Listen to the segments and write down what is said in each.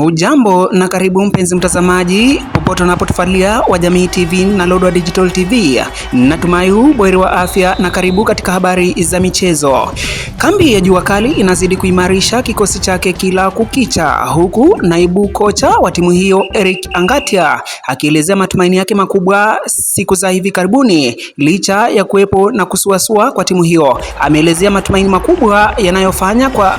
Ujambo na karibu mpenzi mtazamaji popote unapotufuatilia wa Jamii TV na Lodwar Digital TV. Natumai buheri wa afya na karibu katika habari za michezo. Kambi ya Jua Kali inazidi kuimarisha kikosi chake kila kukicha, huku naibu kocha wa timu hiyo Eric Angatia akielezea matumaini yake makubwa siku za hivi karibuni. Licha ya kuwepo na kusuasua kwa timu hiyo, ameelezea matumaini makubwa yanayofanya kwa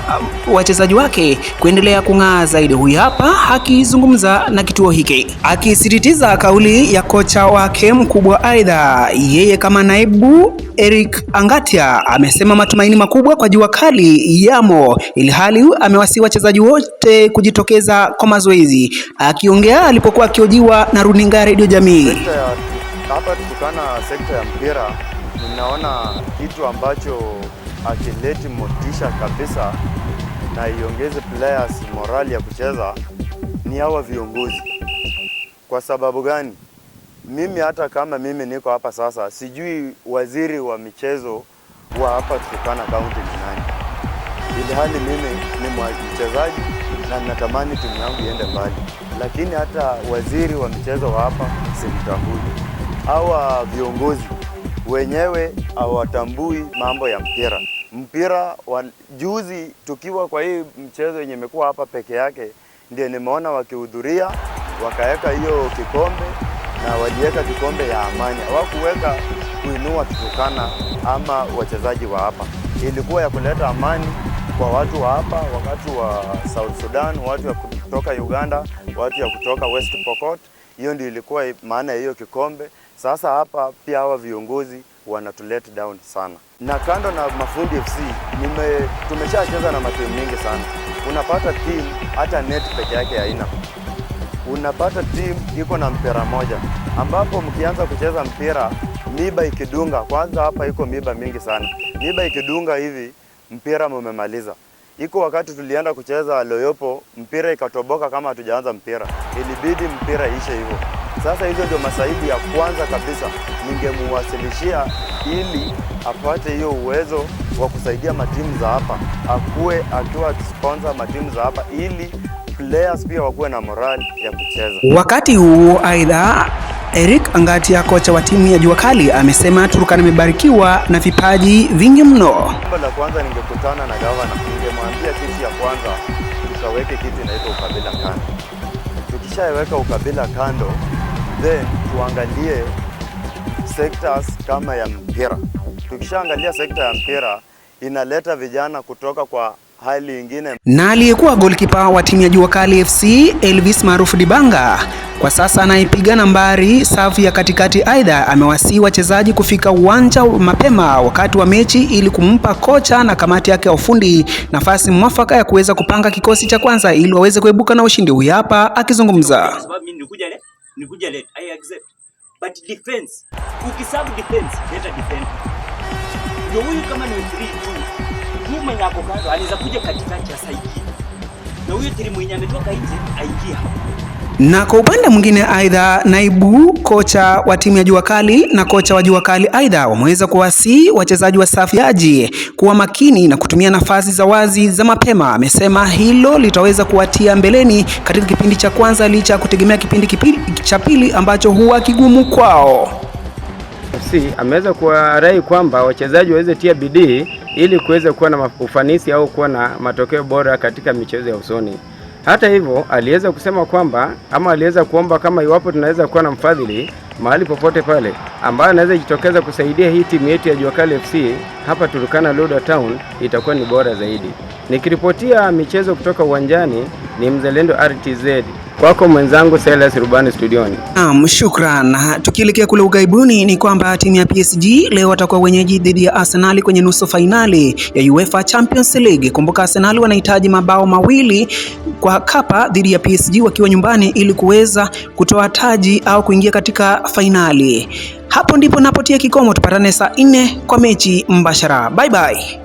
wachezaji wake kuendelea kung'aa zaidi. Huyu hapa akizungumza na kituo hiki, akisisitiza kauli ya kocha wake mkubwa. Aidha, yeye kama naibu Eric Angatia amesema matumaini makubwa kwa Jua Kali yamo, ili hali amewasihi wachezaji wote kujitokeza kwa mazoezi. Akiongea alipokuwa akiojiwa na runinga Radio Jamii. Hapa tukana sekta ya mpira, ninaona kitu ambacho akileti motisha kabisa na iongeze players morali ya kucheza ni hawa viongozi. Kwa sababu gani? Mimi hata kama mimi niko hapa sasa, sijui waziri wa michezo wa hapa Turkana County ni nani, ili hali mimi ni mchezaji na natamani timu yangu iende mbali, lakini hata waziri wa michezo wa hapa simtambui. Hawa viongozi wenyewe hawatambui mambo ya mpira juzi tukiwa kwa hii mchezo yenye imekuwa hapa peke yake, ndio nimeona wakihudhuria wakaweka hiyo kikombe na waliweka kikombe ya amani. Hawakuweka kuinua Turkana ama wachezaji wa hapa. Ilikuwa ya kuleta amani kwa watu wa hapa, wakati wa South Sudan, watu wa kutoka Uganda, watu wa kutoka West Pokot. Hiyo ndio ilikuwa maana ya hiyo kikombe. Sasa hapa pia hawa viongozi wanatulet down sana. Na kando na Mafundi FC, tumeshacheza na matimu mingi sana. Unapata team hata net peke yake haina. Unapata team iko na mpira moja, ambapo mkianza kucheza mpira miba ikidunga, kwanza hapa iko miba mingi sana. Miba ikidunga hivi mpira mmemaliza. Iko wakati tulienda kucheza Loyopo, mpira ikatoboka kama hatujaanza mpira. Ilibidi mpira ishe hivyo. Sasa hizo ndio masaidi ya kwanza kabisa ningemuwasilishia, ili apate hiyo uwezo wa kusaidia matimu za hapa, akiwa sponsor matimu za hapa, ili players pia wakuwe na morali ya kucheza. Wakati huo aidha, Eric Angatia, kocha wa timu ya Jua Kali, amesema Turkana imebarikiwa na vipaji vingi mno. Jambo la kwanza, ningekutana na gavana, ningemwambia kitu ya kwanza tukaweke kitu inaitwa ukabila kando. Tukishaweka ukabila kando, then tuangalie sectors kama ya mpira. Tukishaangalia sekta ya mpira, inaleta vijana kutoka kwa hali nyingine. Na aliyekuwa goalkeeper wa timu ya Jua Kali FC Elvis maarufu Dibanga, kwa sasa anaipiga nambari safu ya katikati. Aidha, amewasihi wachezaji kufika uwanja mapema wakati wa mechi, ili kumpa kocha na kamati yake ya ufundi nafasi mwafaka ya kuweza kupanga kikosi cha kwanza ili waweze kuibuka na ushindi. Huyu hapa akizungumza. Sababu mimi nikuja late, I accept. But defense, ukisabu defense, better defend. Ndio huyu kama ni 3-2. Nyuma yako kando anaweza kuja katikati ya saidi. Na huyo timu mwenye ametoka nje aingia hapo. Na kwa upande mwingine, aidha naibu kocha wa timu ya Jua Kali na kocha wa Jua Kali aidha wameweza kuwasihi wachezaji wasafiaji kuwa makini na kutumia nafasi za wazi za mapema. Amesema hilo litaweza kuwatia mbeleni katika kipindi cha kwanza, licha ya kutegemea kipindi cha pili ambacho huwa kigumu kwao. Ameweza kuwarai kwamba wachezaji waweze tia bidii ili kuweza kuwa na ufanisi au kuwa na matokeo bora katika michezo ya usoni. Hata hivyo, aliweza kusema kwamba aliweza kuomba kama iwapo tunaweza kuwa na mfadhili mahali popote pale ambaye anaweza jitokeza kusaidia hii timu yetu ya Jua Kali FC hapa Turkana Lodwar Town, itakuwa ni bora zaidi. Nikiripotia michezo kutoka uwanjani, ni Mzalendo RTZ. Kwako mwenzangu Silas Rubani studioni. Shukran. Tukielekea kule ugaibuni, ni kwamba timu ya PSG leo watakuwa wenyeji dhidi ya Arsenal kwenye nusu fainali ya UEFA Champions League. Kumbuka Arsenal wanahitaji mabao mawili kwa kapa dhidi ya PSG wakiwa nyumbani ili kuweza kutoa taji au kuingia katika fainali. Hapo ndipo napotia kikomo. Tupatane saa 4 kwa mechi mbashara. Bye bye.